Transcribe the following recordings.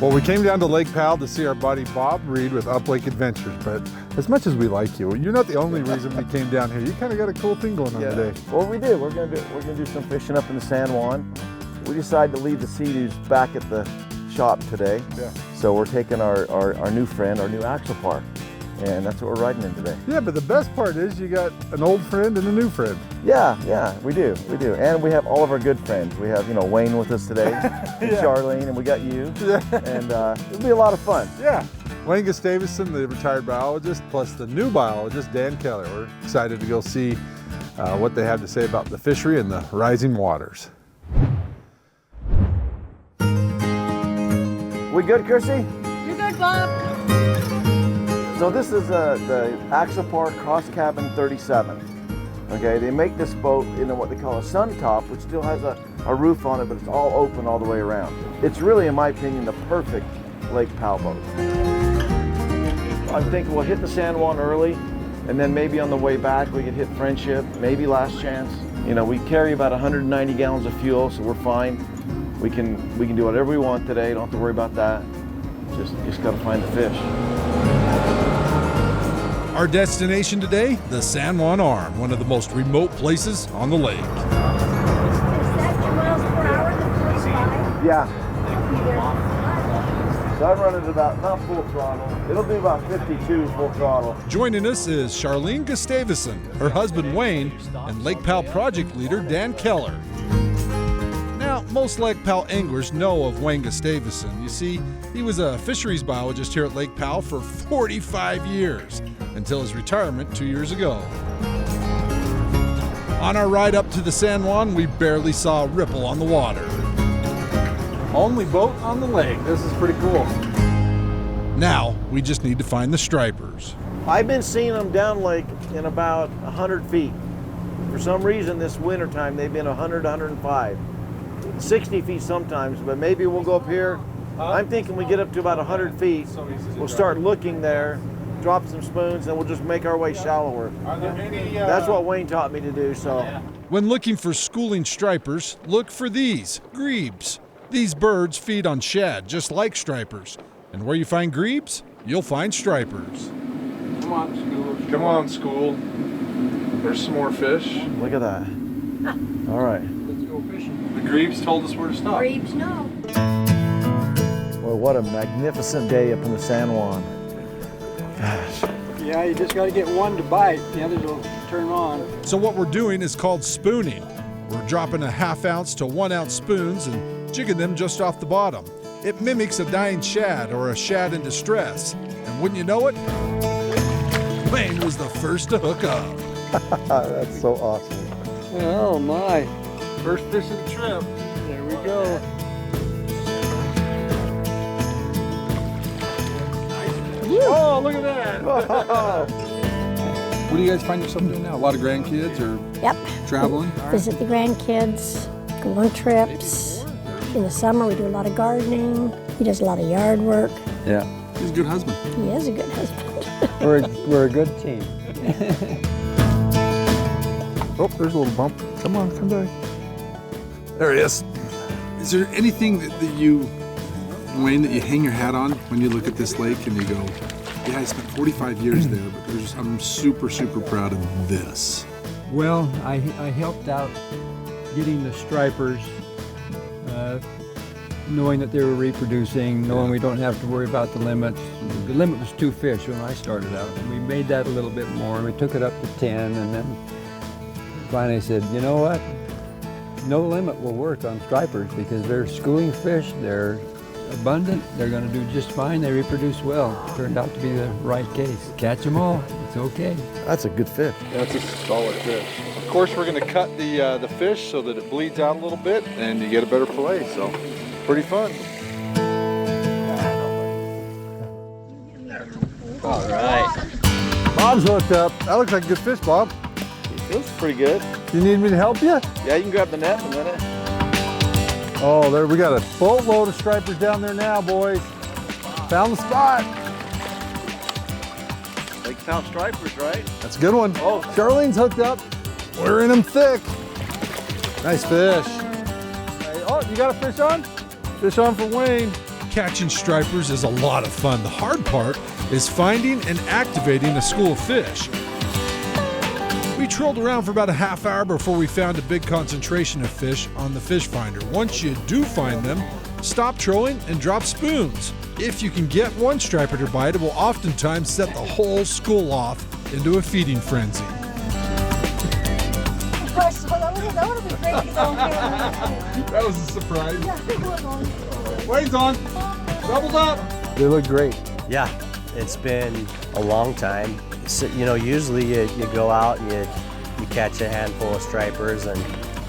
Well, we came down to Lake Powell to see our buddy Bob Reed with Uplake Adventures, but as much as we like you, you're not the only reason we came down here. You kind of got a cool thing going on today. Well, we do. We're gonna do some fishing up in the San Juan. We decided to leave the Sea-Doos back at the shop today. Yeah. So we're taking our new friend, our new Axopar, and that's what we're riding in today. Yeah, but the best part is you got an old friend and a new friend. Yeah, we do. And we have all of our good friends. We have, Wayne with us today, and Charlene, and we got you. Yeah. And it'll be a lot of fun. Yeah. Wayne Gustaveson, the retired biologist, plus the new biologist, Dan Keller. We're excited to go see what they have to say about the fishery and the rising waters. We good, Chrissy? You're good, Bob. So this is the Axopar Cross Cabin 37. Okay, they make this boat in what they call a sun top, which still has a roof on it, but it's all open all the way around. It's really, in my opinion, the perfect Lake Powell boat. I'm thinking we'll hit the San Juan early, and then maybe on the way back we could hit Friendship, maybe Last Chance. We carry about 190 gallons of fuel, so we're fine. We can do whatever we want today. Don't have to worry about that. Just gotta find the fish. Our destination today, the San Juan Arm, one of the most remote places on the lake. Is that 2 miles per hour, the 45? Yeah. So I'm running about, not full throttle. It'll do about 52 full throttle. Joining us is Charlene Gustaveson, her husband Wayne, and Lake Powell project leader Dan Keller. Now, most Lake Powell anglers know of Wayne Gustaveson. You see, he was a fisheries biologist here at Lake Powell for 45 years, until his retirement 2 years ago. On our ride up to the San Juan, we barely saw a ripple on the water. Only boat on the lake. This is pretty cool. Now, we just need to find the stripers. I've been seeing them down lake in about 100 feet. For some reason this wintertime they've been 100, 105. 60 feet sometimes, but maybe we'll go up here. I'm thinking we get up to about 100 feet. We'll start looking there, drop some spoons, and we'll just make our way shallower. Are there any, That's what Wayne taught me to do, so. When looking for schooling stripers, look for these, grebes. These birds feed on shad, just like stripers. And where you find grebes, you'll find stripers. Come on, school. Come on, school. There's some more fish. Look at that. All right. Let's go fishing. The grebes told us where to stop. Grebes, no. Well, what a magnificent day up in the San Juan. Gosh. Yeah, you just got to get one to bite, the others will turn on. So what we're doing is called spooning. We're dropping a 1/2 ounce to 1 ounce spoons and jigging them just off the bottom. It mimics a dying shad or a shad in distress. And wouldn't you know it? Wayne was the first to hook up. That's so awesome. Oh my, First fish of the trip. there we go. Oh, look at that. What do you guys find yourself doing now? A lot of grandkids or Yep. traveling? Visit the grandkids, go on trips. In the summer, we do a lot of gardening. He does a lot of yard work. Yeah. He's a good husband. He is a good husband. We're a good team. Oh, there's a little bump. Come on, come back. There he is. Is there anything that you, Wayne, that you hang your hat on when you look at this lake and you go, yeah, I spent 45 years there, but I'm super, super proud of this? Well, I helped out getting the stripers, knowing that they were reproducing, knowing we don't have to worry about the limits. The limit was 2 fish when I started out. We made that a little bit more, and we took it up to 10, and then finally said, you know what? No limit will work on stripers because they're schooling fish, they're abundant, they're going to do just fine, they reproduce well. Turned out to be the right case. Catch them all, it's okay. That's a good fish. That's a solid fish. Of course, we're going to cut the fish so that it bleeds out a little bit and you get a better fillet, so pretty fun. All right. Bob's hooked up. That looks like a good fish, Bob. Feels pretty good. You need me to help you? Yeah, you can grab the net in a minute. Oh, there we got a boatload of stripers down there now, boys. Found the spot. Lake Powell stripers, right? That's a good one. Oh. Charlene's hooked up. We're in them thick. Nice fish. Hey, oh, you got a fish on? Fish on for Wayne. Catching stripers is a lot of fun. The hard part is finding and activating a school of fish. We trolled around for about a half hour before we found a big concentration of fish on the fish finder. Once you do find them, stop trolling and drop spoons. If you can get one striper to bite, it will oftentimes set the whole school off into a feeding frenzy. Gosh, that would have been great to go on camera. That was a surprise. Yeah, Wade's on. Doubled up. They look great. Yeah, it's been a long time. So, you know, usually you go out and you catch a handful of stripers and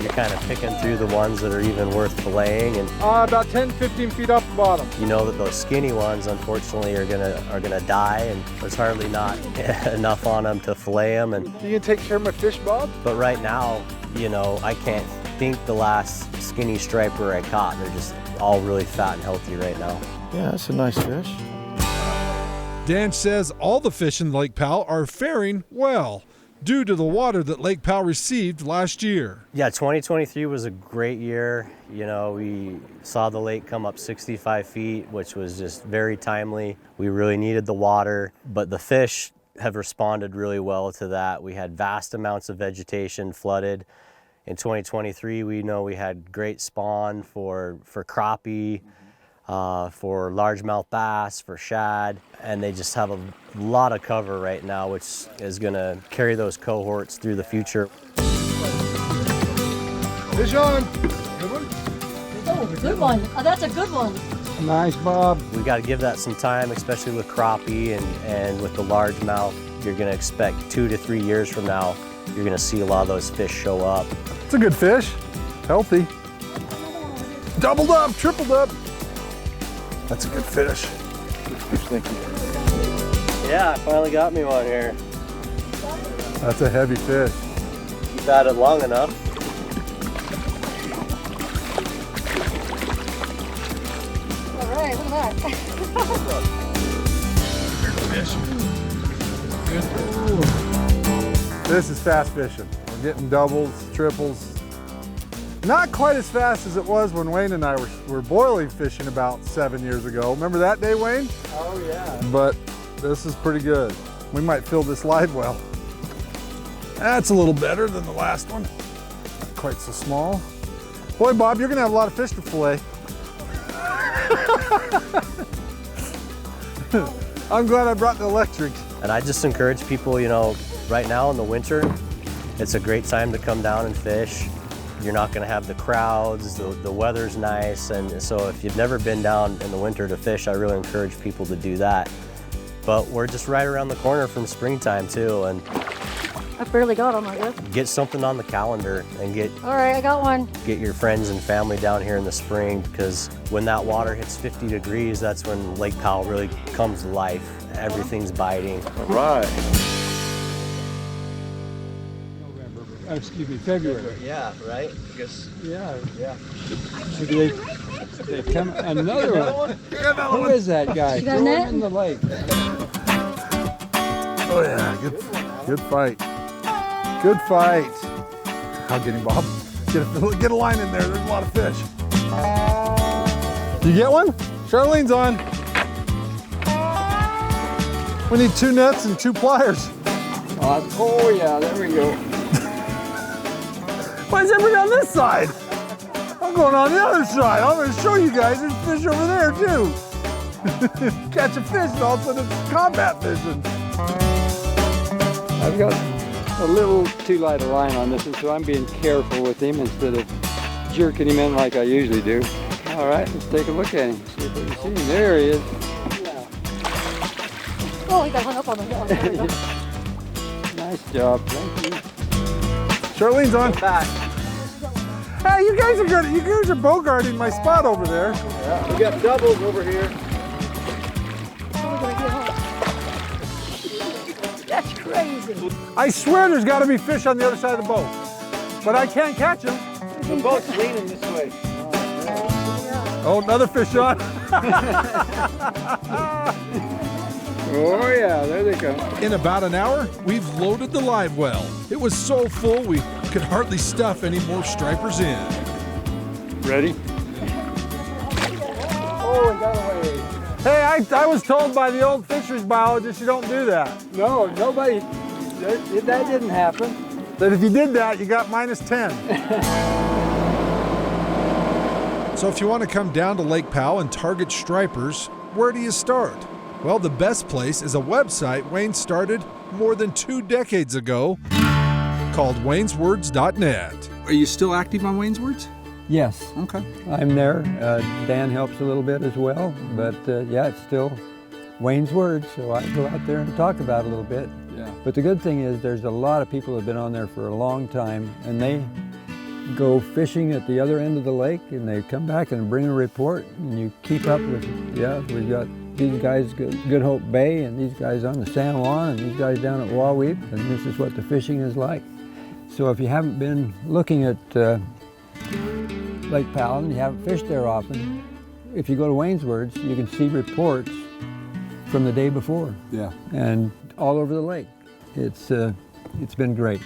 you're kind of picking through the ones that are even worth filleting. And About 10, 15 feet off the bottom. you know that those skinny ones, unfortunately, are gonna die, and there's hardly not enough on them to fillet them. And You can take care of my fish, Bob? but right now, you know, I can't think the last skinny striper I caught. They're just all really fat and healthy right now. Yeah, that's a nice fish. Dan says all the fish in Lake Powell are faring well due to the water that Lake Powell received last year. Yeah, 2023 was a great year. You know, we saw the lake come up 65 feet, which was just very timely. We really needed the water, but the fish have responded really well to that. We had vast amounts of vegetation flooded. In 2023, we know we had great spawn for crappie, for largemouth bass, for shad, and they just have a lot of cover right now, which is going to carry those cohorts through the future. Fish on. Oh, good one. Oh, that's a good one. Nice, Bob. We got to give that some time, especially with crappie and with the largemouth. You're going to expect 2 to 3 years from now, you're going to see a lot of those fish show up. It's a good fish, healthy. Doubled up, tripled up. That's a good fish. Good fish, thank you. Yeah, I finally got me one here. That's a heavy fish. Keep at it long enough. All right, look at that. This is fast fishing. We're getting doubles, triples. Not quite as fast as it was when Wayne and I were boiling fishing about 7 years ago. Remember that day, Wayne? Oh, yeah. But this is pretty good. We might fill this live well. That's a little better than the last one. Not quite so small. Boy, Bob, you're gonna have a lot of fish to fillet. I'm glad I brought the electric. And I just encourage people, you know, right now in the winter, it's a great time to come down and fish. You're not gonna have the crowds, the weather's nice, and so if you've never been down in the winter to fish, I really encourage people to do that. But we're just right around the corner from springtime too, and I barely got them, I guess. get something on the calendar and get All right, I got one. your friends and family down here in the spring, because when that water hits 50 degrees, that's when Lake Powell really comes to life. Everything's biting. All right. Excuse me, February. Yeah, right? Because Yeah. So they come, another one. Who is that guy? You got a Throw net? him in the lake. Oh yeah, good fight. Good fight. I'll get him, Bob. Get a line in there. There's a lot of fish. You get one? Charlene's on. We need 2 nets and 2 pliers. Oh, yeah, there we go. Why is everybody on this side? I'm going on the other side. I'm going to show you guys there's fish over there too. Catch a fish and all of a sudden it's combat fishing. I've got a little too light a line on this one, so I'm being careful with him instead of jerking him in like I usually do. All right, let's take a look at him. See if we can see him. There he is. Oh, he got hung up on the hill. There we go. Nice job. Thank you. Charlene's on. Hey, you guys are good. You guys are bogarting my spot over there. We got doubles over here. Oh, we're gonna get home. That's crazy. I swear there's got to be fish on the other side of the boat, but I can't catch them. The boat's leaning this way. Oh, another fish on. Oh, yeah, there they come. In about an hour, we've loaded the live well. It was so full we could hardly stuff any more stripers in. Ready? Oh, I got away. Hey, I was told by the old fisheries biologist you don't do that. No, nobody, that didn't happen. That if you did that, you got -10. So if you want to come down to Lake Powell and target stripers, where do you start? Well, the best place is a website Wayne started more than 2 decades ago called wayneswords.net. Are you still active on Wayne's Words? Yes, Okay. I'm there. Dan helps a little bit as well, but yeah, it's still Wayne's Words, so I go out there and talk about it a little bit. Yeah. But the good thing is there's a lot of people that have been on there for a long time, and they go fishing at the other end of the lake, and they come back and bring a report, and you keep up with, yeah, we've got these guys Good Hope Bay, and these guys on the San Juan, and these guys down at Waweep, and this is what the fishing is like. So if you haven't been looking at Lake Powell and you haven't fished there often, if you go to Wayne's Words, you can see reports from the day before. Yeah. And all over the lake. It's been great.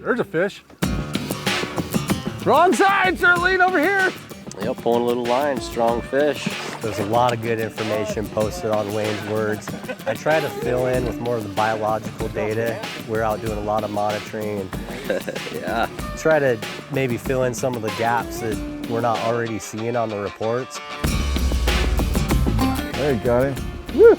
There's a fish. Wrong side, sir, lean over here. Yep, pulling a little line, strong fish. There's a lot of good information posted on Wayne's Words. I try to fill in with more of the biological data. We're out doing a lot of monitoring and yeah, try to maybe fill in some of the gaps that we're not already seeing on the reports. There you got him.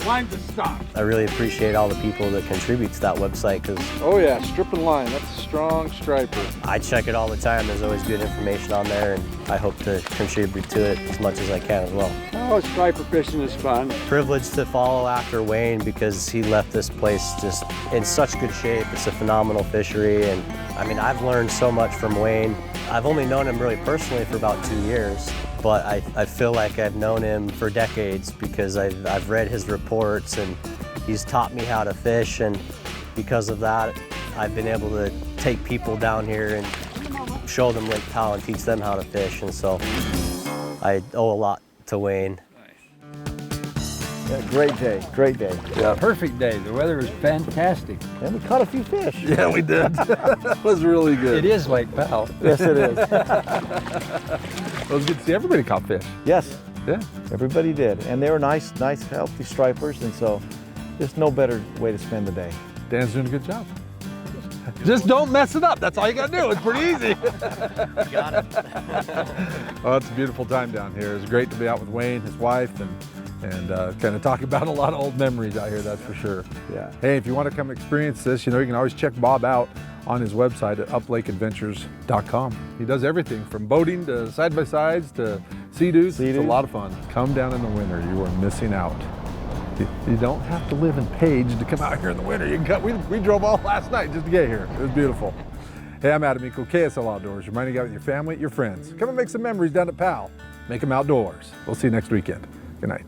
Line to stop. I really appreciate all the people that contribute to that website because Oh yeah, stripping line. That's a strong striper. I check it all the time. There's always good information on there, and I hope to contribute to it as much as I can as well. Oh, striper fishing is fun. Privileged to follow after Wayne because he left this place just in such good shape. It's a phenomenal fishery, and I mean, I've learned so much from Wayne. I've only known him really personally for about 2 years, but I feel like I've known him for decades because I've read his reports and he's taught me how to fish, and because of that, I've been able to take people down here and show them Lake Powell and teach them how to fish, and so I owe a lot to Wayne. Yeah, great day, great day. Yeah. Perfect day. The weather was fantastic. And we caught a few fish. Yeah, we did. That was really good. It is Lake Powell. Yes, it is. It was good to see everybody caught fish. Yes, Yeah. everybody did. And they were nice, healthy stripers, and so there's no better way to spend the day. Dan's doing a good job. Just don't mess it up. That's all you gotta do. It's pretty easy. Got it. Oh, it's a beautiful time down here. It's great to be out with Wayne, his wife, and kind of talk about a lot of old memories out here, that's for sure. Yeah. Hey, if you want to come experience this, you know, you can always check Bob out on his website at uplakeadventures.com. He does everything from boating to side-by-sides to sea-doos. It's a lot of fun. Come down in the winter. You are missing out. You don't have to live in Page to come out here in the winter. You can come, we drove all last night just to get here. It was beautiful. Hey, I'm Adam Eagle, KSL Outdoors, reminding you out with your family, your friends. Come and make some memories down at Powell. Make them outdoors. We'll see you next weekend. Good night.